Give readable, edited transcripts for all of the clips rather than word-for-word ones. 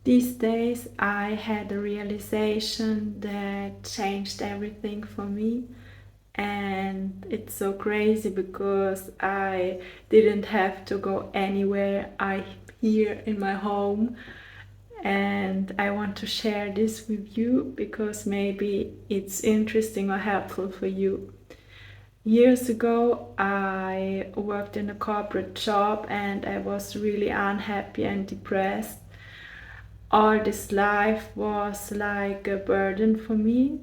These days I had a realization that changed everything for me, and it's so crazy because I didn't have to go anywhere. I'm here in my home, and I want to share this with you because maybe it's interesting or helpful for you. Years ago, I worked in a corporate job and I was really unhappy and depressed. All this life was like a burden for me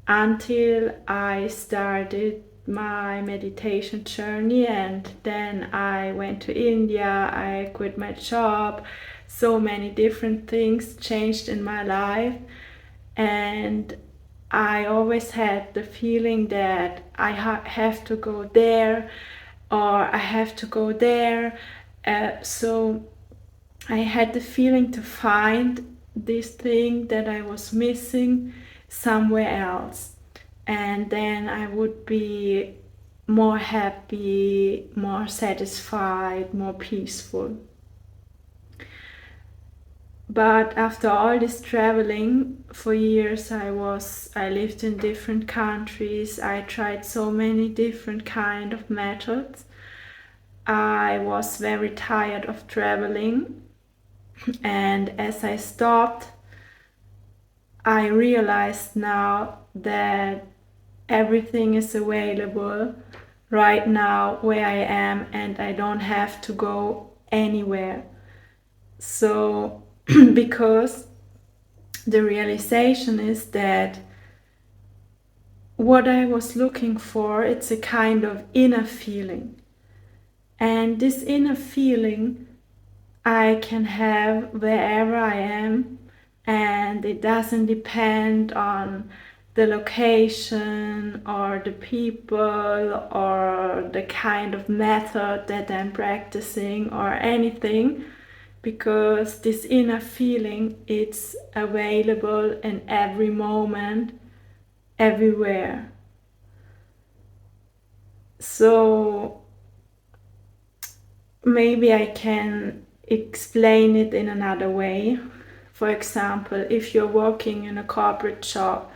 until I started my meditation journey, and then I went to India, I quit my job. So many different things changed in my life, and I always had the feeling that I have to go there or I have to go there. So I had the feeling to find this thing that I was missing somewhere else. And then I would be more happy, more satisfied, more peaceful. But after all this traveling for years, I lived in different countries. I tried so many different kind of methods. I was very tired of traveling, and as I stopped, I realized now that everything is available right now where I am, and I don't have to go anywhere. So, because the realization is that what I was looking for, it's a kind of inner feeling. And this inner feeling I can have wherever I am, and it doesn't depend on the location or the people or the kind of method that I'm practicing or anything, because this inner feeling, it's available in every moment, everywhere. So maybe I can explain it in another way. For example, if you're working in a corporate job,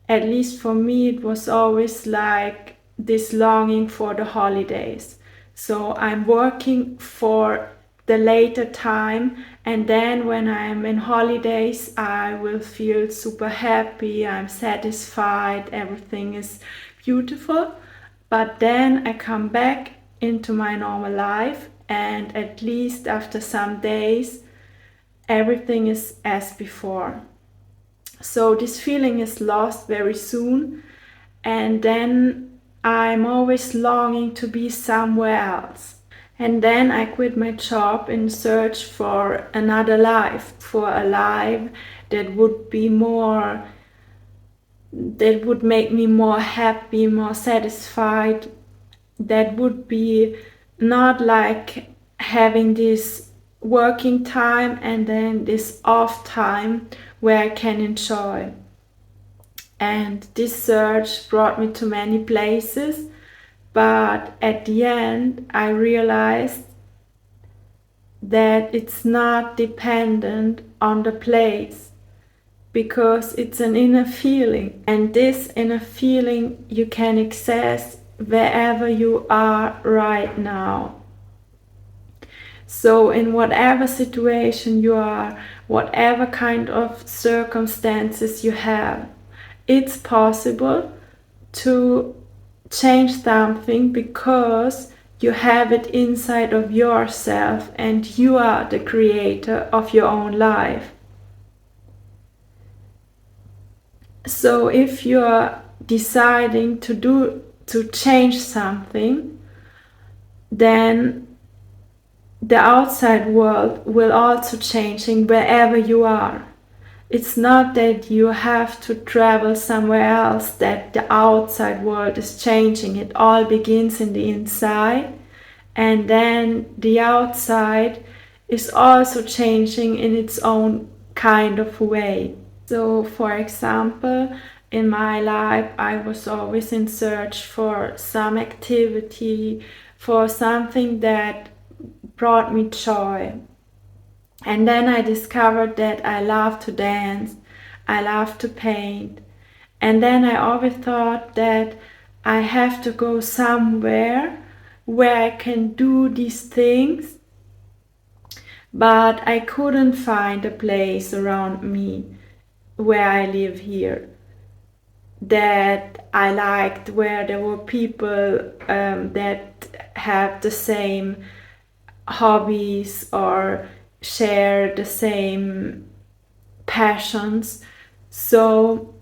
at least for me, it was always like this longing for the holidays. So I'm working for the later time, and then when I'm in holidays, I will feel super happy, I'm satisfied, everything is beautiful. But then I come back into my normal life, and at least after some days, everything is as before. So this feeling is lost very soon, and then I'm always longing to be somewhere else. And then I quit my job in search for another life, for a life that would be more, that would make me more happy, more satisfied, that would be not like having this working time and then this off time where I can enjoy. And this search brought me to many places, but at the end I realized that it's not dependent on the place, because it's an inner feeling, and this inner feeling you can access wherever you are right now. So in whatever situation you are, whatever kind of circumstances you have, it's possible to change something, because you have it inside of yourself and you are the creator of your own life. So if you are deciding to change something, then the outside world will also changing wherever you are. It's not that you have to travel somewhere else that the outside world is changing. It all begins in the inside, and then the outside is also changing in its own kind of way. So, for example, in my life, I was always in search for some activity, for something that brought me joy. And then I discovered that I love to dance, I love to paint. And then I always thought that I have to go somewhere where I can do these things, but I couldn't find a place around me where I live here that I liked, where there were people that have the same hobbies or share the same passions. So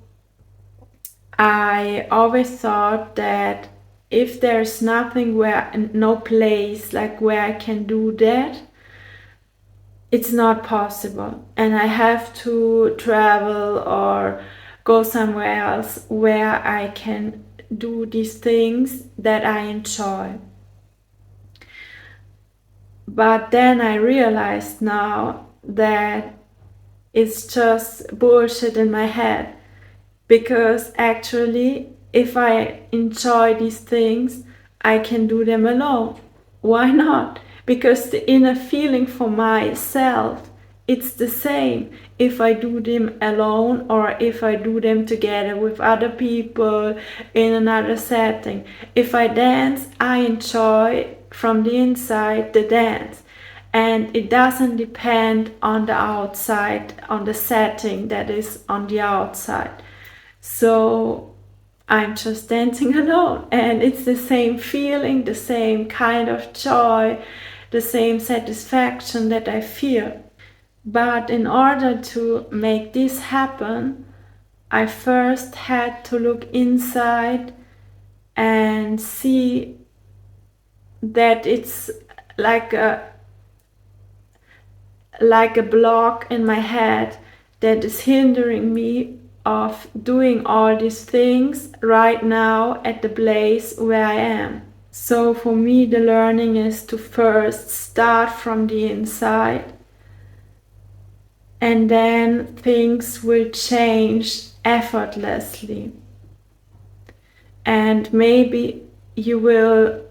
I always thought that if there's nothing where, no place like where I can do that, it's not possible. And I have to travel or go somewhere else where I can do these things that I enjoy. But then I realized now that it's just bullshit in my head, because actually if I enjoy these things, I can do them alone. Why not? Because the inner feeling for myself, it's the same if I do them alone or if I do them together with other people in another setting. If I dance, I enjoy from the inside the dance, and it doesn't depend on the outside, on the setting that is on the outside. So I'm just dancing alone, and it's the same feeling, the same kind of joy, the same satisfaction that I feel. But in order to make this happen, I first had to look inside and see that it's like a block in my head that is hindering me of doing all these things right now at the place where I am. So for me, the learning is to first start from the inside, and then things will change effortlessly. And maybe you will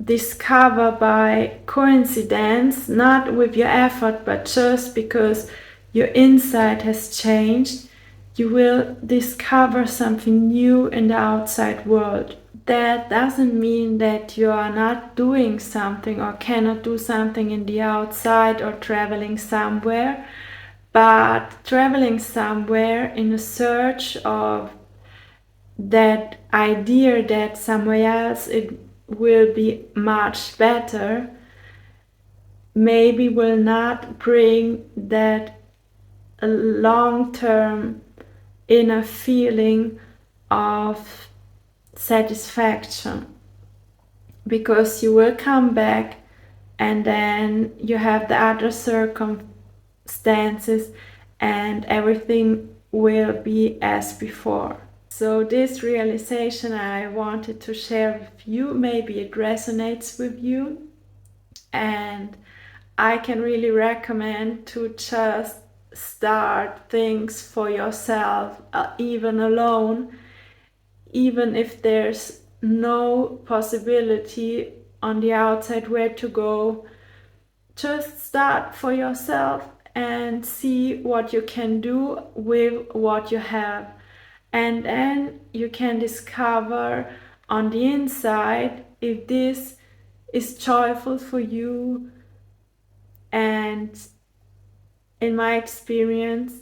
discover by coincidence, not with your effort, but just because your inside has changed, you will discover something new in the outside world. That doesn't mean that you are not doing something or cannot do something in the outside or traveling somewhere, but traveling somewhere in a search of that idea that somewhere else it will be much better, maybe will not bring that long-term inner feeling of satisfaction, because you will come back and then you have the other circumstances and everything will be as before. So this realization I wanted to share with you. Maybe it resonates with you, and I can really recommend to just start things for yourself, even alone, even if there's no possibility on the outside where to go. Just start for yourself and see what you can do with what you have. And then you can discover on the inside if this is joyful for you. And in my experience,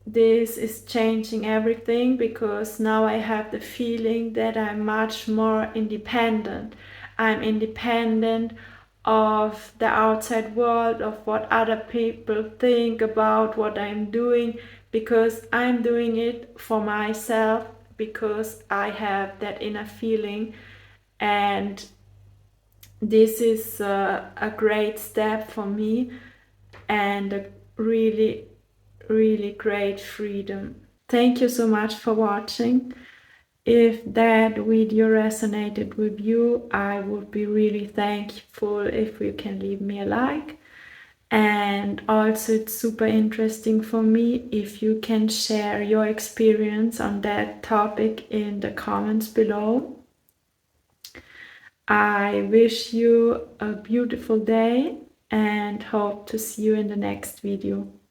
this is changing everything, because now I have the feeling that I'm much more independent. I'm independent of the outside world, of what other people think about what I'm doing, because I'm doing it for myself, because I have that inner feeling. And this is a great step for me, and a really, really great freedom. Thank you so much for watching. If that video resonated with you, I would be really thankful if you can leave me a like. And also it's super interesting for me if you can share your experience on that topic in the comments below. I wish you a beautiful day, and hope to see you in the next video.